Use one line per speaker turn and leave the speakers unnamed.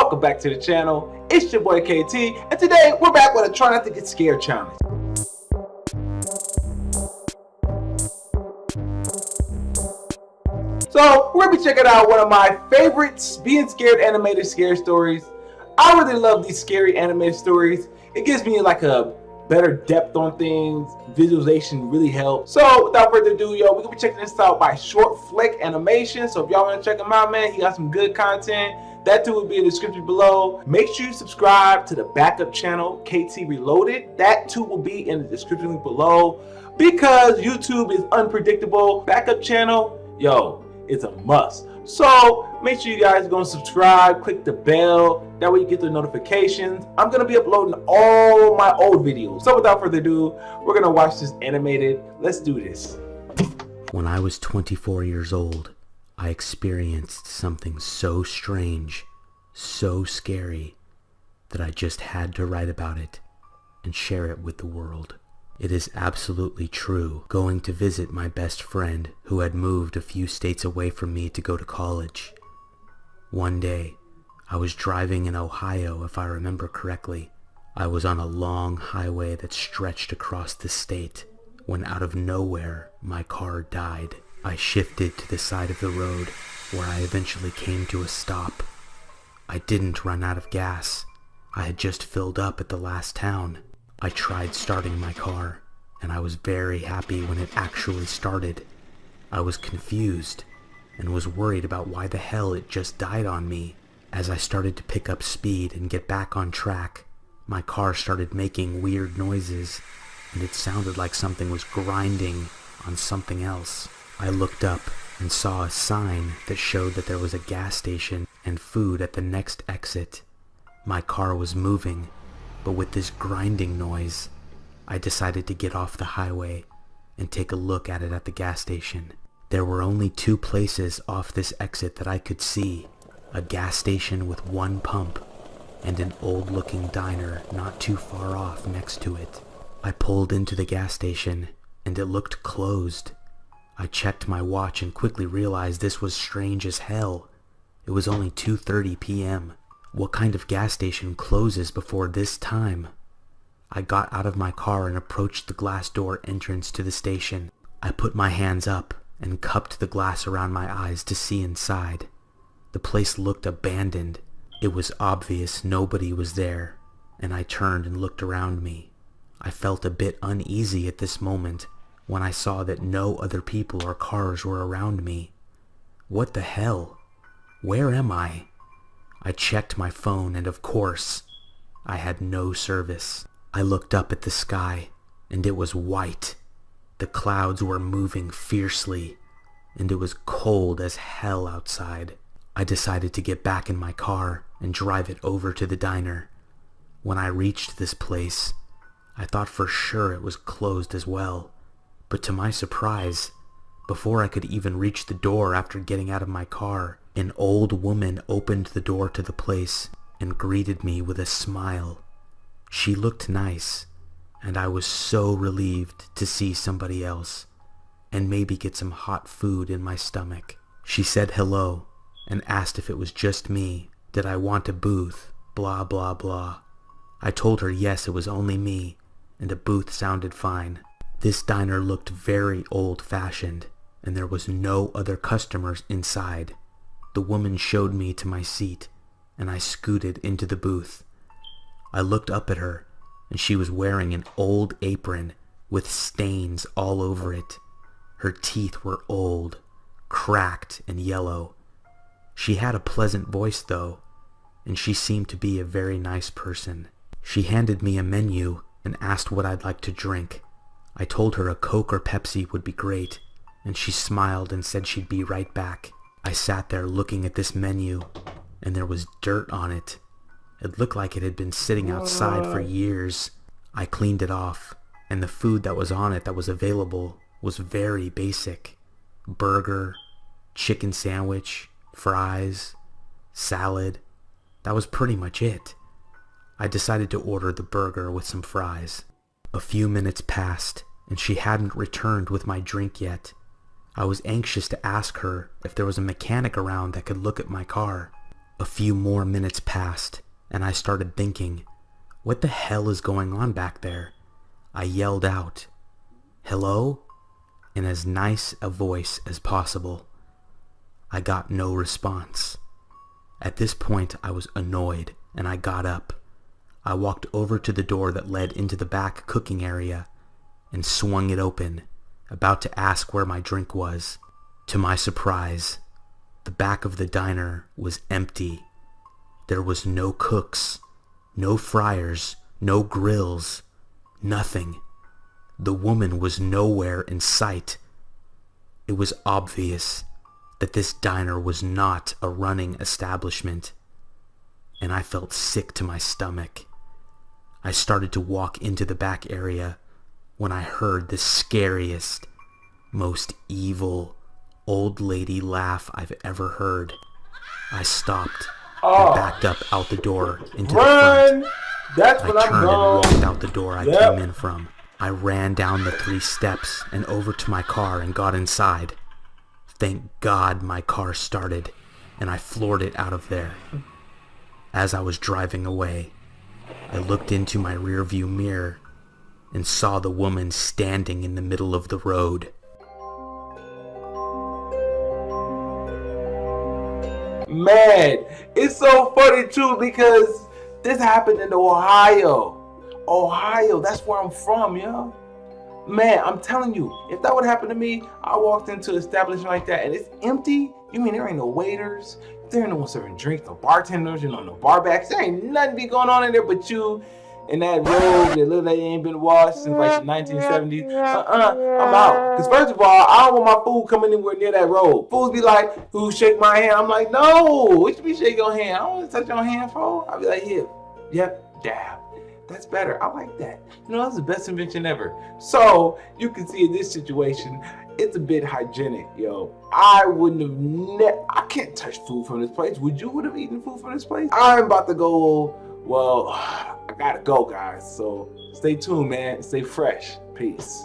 Welcome back to the channel. It's your boy KT, and today we're back with a try not to get scared challenge. So we're gonna be checking out one of my favorites, being scared animated scare stories. I really love these scary animated stories. It gives me like a better depth on things. Visualization really helps. So without further ado, we're gonna be checking this out by Short Flick Animation. So if y'all wanna check him out, man, he got some good content. That too will be in the description below. Make sure you subscribe to the backup channel, KTreloaded. That too will be in the description link below. Because YouTube is unpredictable, backup channel, yo, it's a must. So make sure you guys go and subscribe, click the bell, that way you get the notifications. I'm gonna be uploading all my old videos. So without further ado, we're gonna watch this animated. Let's do this.
When I was 24 years old, I experienced something so strange, so scary, that I just had to write about it and share it with the world. It is absolutely true. Going to visit my best friend who had moved a few states away from me to go to college. One day, I was driving in Ohio, if I remember correctly. I was on a long highway that stretched across the state when out of nowhere, my car died. I shifted to the side of the road where I eventually came to a stop. I didn't run out of gas. I had just filled up at the last town. I tried starting my car, and I was very happy when it actually started. I was confused and was worried about why the hell it just died on me. As I started to pick up speed and get back on track, my car started making weird noises, and it sounded like something was grinding on something else. I looked up and saw a sign that showed that there was a gas station and food at the next exit. My car was moving, but with this grinding noise, I decided to get off the highway and take a look at it at the gas station. There were only two places off this exit that I could see, a gas station with one pump and an old-looking diner not too far off next to it. I pulled into the gas station and it looked closed. I checked my watch and quickly realized this was strange as hell. It was only 2:30 p.m. What kind of gas station closes before this time? I got out of my car and approached the glass door entrance to the station. I put my hands up and cupped the glass around my eyes to see inside. The place looked abandoned. It was obvious nobody was there, and I turned and looked around me. I felt a bit uneasy at this moment when I saw that no other people or cars were around me. What the hell? Where am I? I checked my phone and of course, I had no service. I looked up at the sky and it was white. The clouds were moving fiercely and it was cold as hell outside. I decided to get back in my car and drive it over to the diner. When I reached this place, I thought for sure it was closed as well. But to my surprise, before I could even reach the door after getting out of my car, an old woman opened the door to the place and greeted me with a smile. She looked nice, and I was so relieved to see somebody else and maybe get some hot food in my stomach. She said hello and asked if it was just me, did I want a booth, blah blah blah. I told her yes, it was only me, and a booth sounded fine. This diner looked very old-fashioned, and there was no other customers inside. The woman showed me to my seat, and I scooted into the booth. I looked up at her, and she was wearing an old apron with stains all over it. Her teeth were old, cracked, and yellow. She had a pleasant voice, though, and she seemed to be a very nice person. She handed me a menu and asked what I'd like to drink. I told her a Coke or Pepsi would be great, and she smiled and said she'd be right back. I sat there looking at this menu, and there was dirt on it. It looked like it had been sitting outside for years. I cleaned it off, and the food that was on it that was available was very basic. Burger, chicken sandwich, fries, salad. That was pretty much it. I decided to order the burger with some fries. A few minutes passed, and she hadn't returned with my drink yet. I was anxious to ask her if there was a mechanic around that could look at my car. A few more minutes passed, and I started thinking, what the hell is going on back there? I yelled out, "Hello?" in as nice a voice as possible. I got no response. At this point, I was annoyed, and I got up. I walked over to the door that led into the back cooking area and swung it open, about to ask where my drink was. To my surprise, the back of the diner was empty. There was no cooks, no fryers, no grills, nothing. The woman was nowhere in sight. It was obvious that this diner was not a running establishment, and I felt sick to my stomach. I started to walk into the back area when I heard the scariest, most evil old lady laugh I've ever heard. I stopped and backed up out the door into the front.
That's
I
what I'm
turned and
going.
walked out the door I came in from. I ran down the 3 steps and over to my car and got inside. Thank God my car started, and I floored it out of there. As I was driving away, I looked into my rearview mirror and saw the woman standing in the middle of the road.
Man, it's so funny too because this happened in Ohio. Ohio, that's where I'm from, yo. Man, I'm telling you, if that would happen to me, I walked into an establishment like that and it's empty. You mean there ain't no waiters? There ain't no one serving drinks, no bartenders, no bar backs. There ain't nothing be going on in there but you and that robe that look like it ain't been washed since like the 1970s. I'm out. Because first of all, I don't want my food coming anywhere near that robe. Fools be like, who shake my hand? I'm like, no, what you be shake your hand? I don't want to touch your hand, bro. I'll be like, here, yep, dab. That's better. I like that. That's the best invention ever. So you can see in this situation, it's a bit hygienic, yo. I wouldn't have I can't touch food from this place. Would you have eaten food from this place? I'm about to go, well, I gotta go, guys. So stay tuned, man. Stay fresh. Peace.